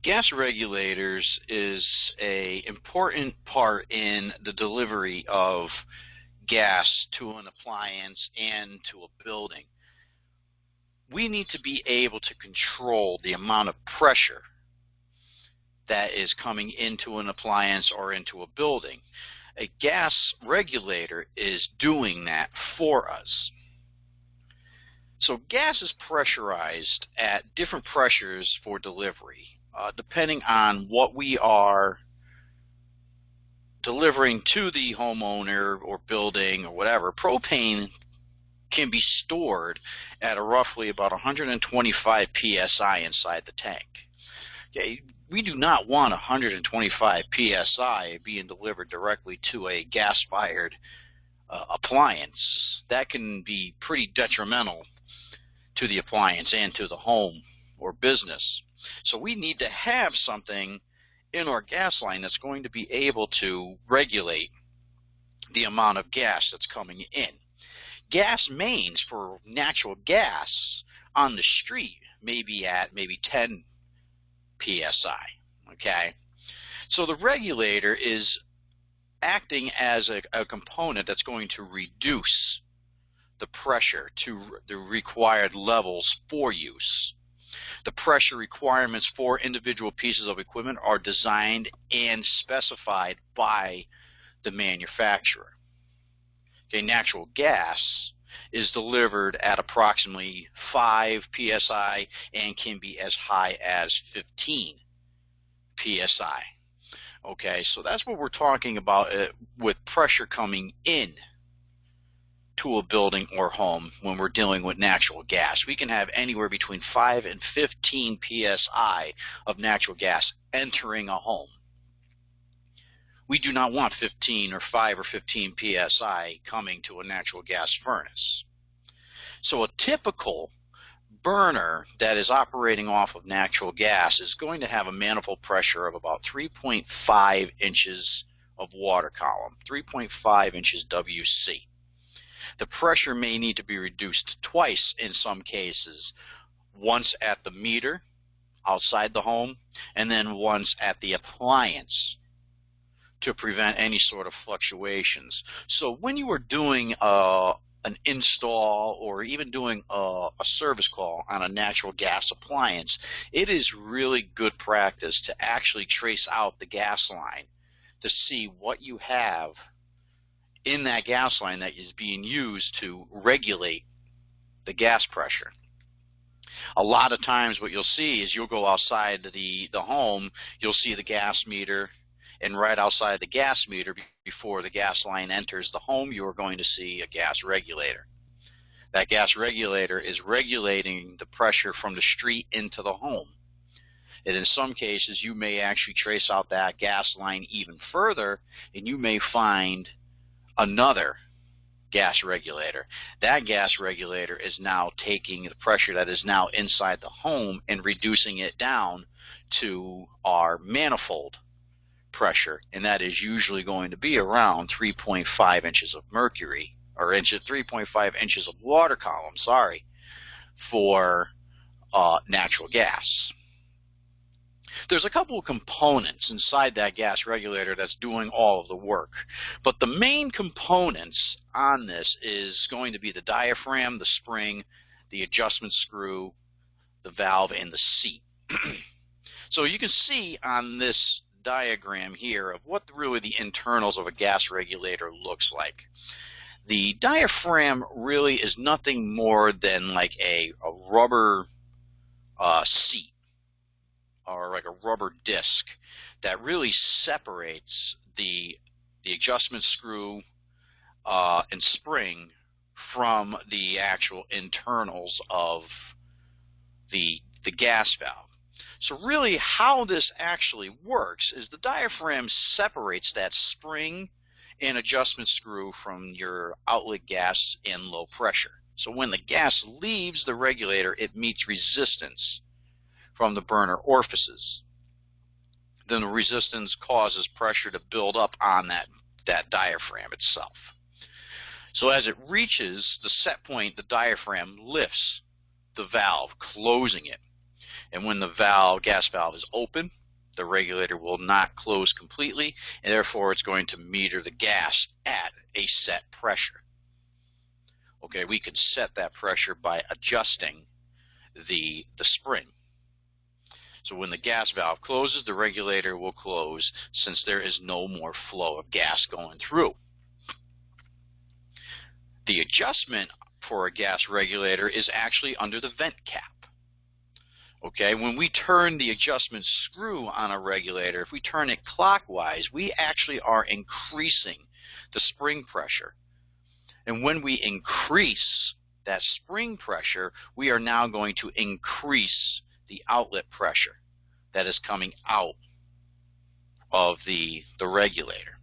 Gas regulators is an important part in the delivery of gas to an appliance and to a building. We need to be able to control the amount of pressure that is coming into an appliance or into a building. A gas regulator is doing that for us. So gas is pressurized at different pressures for delivery, depending on what we are delivering to the homeowner or building or whatever. Propane can be stored at a roughly about 125 psi inside the tank. Okay, we do not want 125 psi being delivered directly to a gas-fired appliance. That can be pretty detrimental to the appliance and to the home or business. So we need to have something in our gas line that's going to be able to regulate the amount of gas that's coming in. Gas mains for natural gas on the street may be at maybe 10 psi. Okay, so the regulator is acting as a component that's going to reduce the pressure to the required levels for use. The pressure requirements for individual pieces of equipment are designed and specified by the manufacturer. Okay, natural gas is delivered at approximately 5 psi and can be as high as 15 psi. Okay, so that's what we're talking about with pressure coming in to a building or home when we're dealing with natural gas. We can have anywhere between 5 and 15 psi of natural gas entering a home. We do not want 15 or 5 or 15 psi coming to a natural gas furnace. So a typical burner that is operating off of natural gas is going to have a manifold pressure of about 3.5 inches of water column, 3.5 inches WC. The pressure may need to be reduced twice in some cases, once at the meter outside the home and then once at the appliance to prevent any sort of fluctuations. So when you are doing an install or even doing a service call on a natural gas appliance, it is really good practice to actually trace out the gas line to see what you have in that gas line that is being used to regulate the gas pressure. A lot of times what you'll see is you'll go outside the home, you'll see the gas meter, and right outside the gas meter before the gas line enters the home, you're going to see a gas regulator. That gas regulator is regulating the pressure from the street into the home. And in some cases, you may actually trace out that gas line even further, and you may find another gas regulator. That gas regulator is now taking the pressure that is now inside the home and reducing it down to our manifold pressure, and that is usually going to be around 3.5 inches of mercury, or 3.5 inches of water column, for natural gas. There's a couple of components inside that gas regulator that's doing all of the work, but the main components on this is going to be the diaphragm, the spring, the adjustment screw, the valve, and the seat. So you can see on this diagram here of what really the internals of a gas regulator looks like. The diaphragm really is nothing more than like a rubber seat, or like a rubber disc that really separates the adjustment screw and spring from the actual internals of the gas valve. So really how this actually works is the diaphragm separates that spring and adjustment screw from your outlet gas and low pressure. So when the gas leaves the regulator, it meets resistance from the burner orifices. Then the resistance causes pressure to build up on that diaphragm itself. So as it reaches the set point, the diaphragm lifts the valve, closing it. And when the gas valve is open, the regulator will not close completely, and therefore it's going to meter the gas at a set pressure. Okay, we can set that pressure by adjusting the spring. So when the gas valve closes, the regulator will close since there is no more flow of gas going through. The adjustment for a gas regulator is actually under the vent cap. Okay, when we turn the adjustment screw on a regulator, if we turn it clockwise, we actually are increasing the spring pressure. And when we increase that spring pressure, we are now going to increase the outlet pressure that is coming out of the regulator.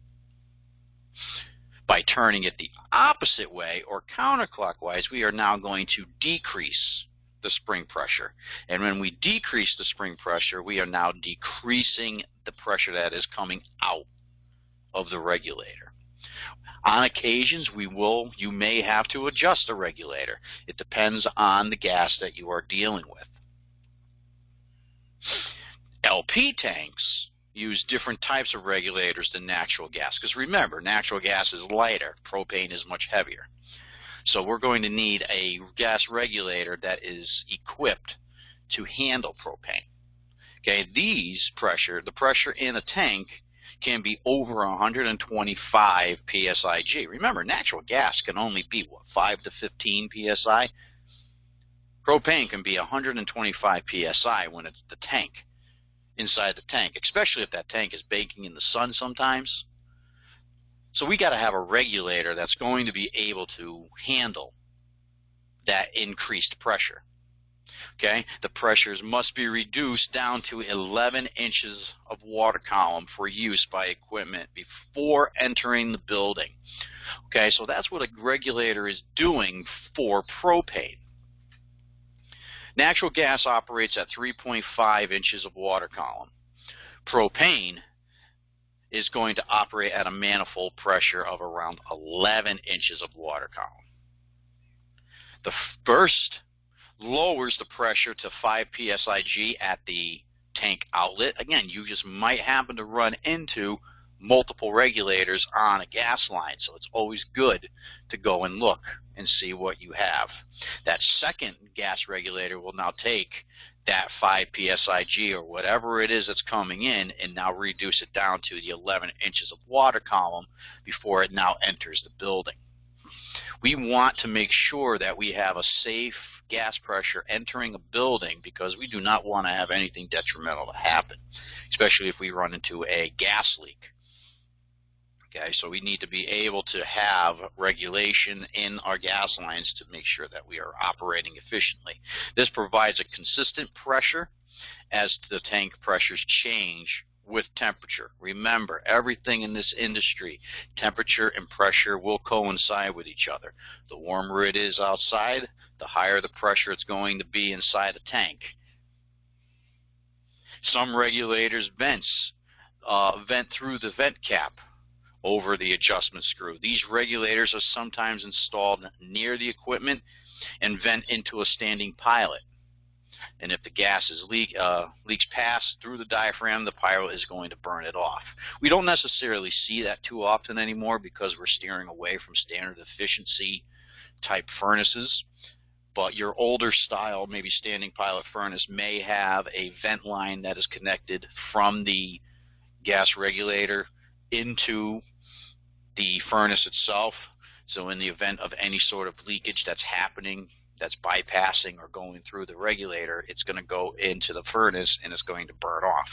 By turning it the opposite way or counterclockwise, we are now going to decrease the spring pressure. And when we decrease the spring pressure, we are now decreasing the pressure that is coming out of the regulator. On occasions, you may have to adjust the regulator. It depends on the gas that you are dealing with. LP tanks use different types of regulators than natural gas, because remember, natural gas is lighter, propane is much heavier. So we're going to need a gas regulator that is equipped to handle propane. Okay, the pressure in a tank can be over 125 psig. Remember, natural gas can only be, what, 5 to 15 psi? Propane can be 125 psi when it's the tank, inside the tank, especially if that tank is baking in the sun sometimes. So we got to have a regulator that's going to be able to handle that increased pressure. Okay, the pressures must be reduced down to 11 inches of water column for use by equipment before entering the building. Okay, so that's what a regulator is doing for propane. Natural gas operates at 3.5 inches of water column. Propane is going to operate at a manifold pressure of around 11 inches of water column. The first lowers the pressure to 5 psig at the tank outlet. Again, you just might happen to run into multiple regulators on a gas line, so it's always good to go and look and see what you have. That second gas regulator will now take that 5 psig or whatever it is that's coming in and now reduce it down to the 11 inches of water column before it now enters the building. We want to make sure that we have a safe gas pressure entering a building, because we do not want to have anything detrimental to happen, especially if we run into a gas leak. Okay, so we need to be able to have regulation in our gas lines to make sure that we are operating efficiently. This provides a consistent pressure as the tank pressures change with temperature. Remember, everything in this industry, temperature and pressure will coincide with each other. The warmer it is outside, the higher the pressure it's going to be inside the tank. Some regulators vent through the vent cap over the adjustment screw. These regulators are sometimes installed near the equipment and vent into a standing pilot. And if the gas leaks past through the diaphragm, the pilot is going to burn it off. We don't necessarily see that too often anymore because we're steering away from standard efficiency type furnaces. But your older style, maybe standing pilot furnace, may have a vent line that is connected from the gas regulator into the furnace itself. So in the event of any sort of leakage that's happening, that's bypassing or going through the regulator, it's going to go into the furnace and it's going to burn off.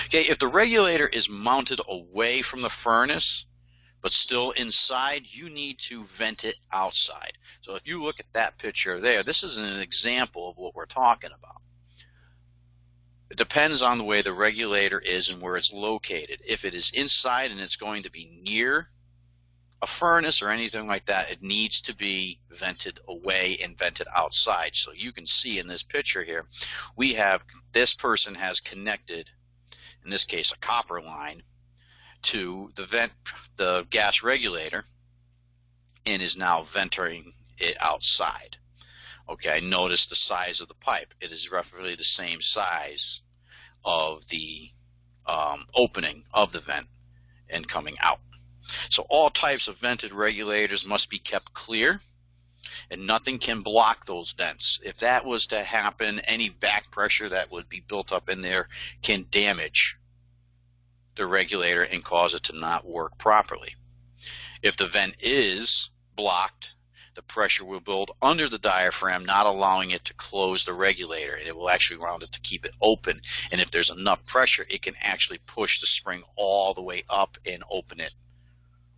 Okay, if the regulator is mounted away from the furnace but still inside, you need to vent it outside. So if you look at that picture there, this is an example of what we're talking about. It depends on the way the regulator is and where it's located. If it is inside and it's going to be near a furnace or anything like that, it needs to be vented away and vented outside. So you can see in this picture here, we have, this person has connected, in this case a copper line, to the gas regulator, and is now venting it outside. Okay, notice the size of the pipe. It is roughly the same size of the opening of the vent and coming out. So all types of vented regulators must be kept clear, and nothing can block those vents. If that was to happen, any back pressure that would be built up in there can damage the regulator and cause it to not work properly. If the vent is blocked, the pressure will build under the diaphragm, not allowing it to close the regulator. It will actually round it to keep it open, and if there's enough pressure, it can actually push the spring all the way up and open it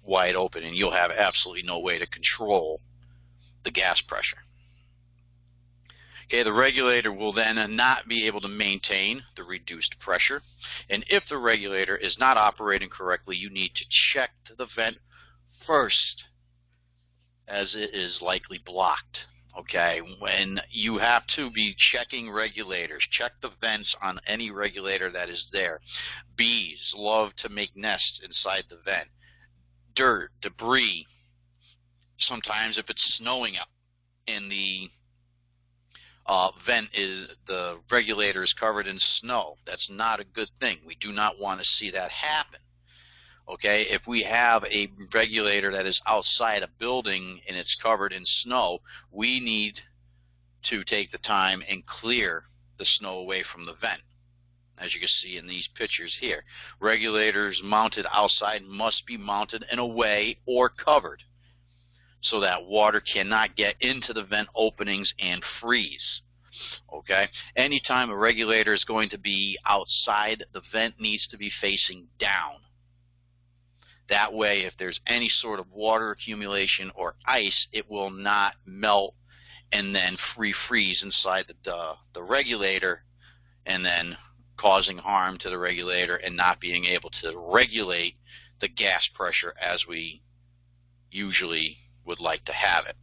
wide open, and you'll have absolutely no way to control the gas pressure. Okay, the regulator will then not be able to maintain the reduced pressure, and if the regulator is not operating correctly, you need to check the vent first, as it is likely blocked. Okay, when you have to be checking regulators, check the vents on any regulator that is there. Bees love to make nests inside the vent. Dirt, debris. Sometimes if it's snowing out and the the regulator is covered in snow, that's not a good thing. We do not want to see that happen. Okay, if we have a regulator that is outside a building and it's covered in snow, we need to take the time and clear the snow away from the vent. As you can see in these pictures here, regulators mounted outside must be mounted in a way or covered so that water cannot get into the vent openings and freeze. Okay, anytime a regulator is going to be outside, the vent needs to be facing down. That way, if there's any sort of water accumulation or ice, it will not melt and then freeze inside the regulator, and then causing harm to the regulator and not being able to regulate the gas pressure as we usually would like to have it.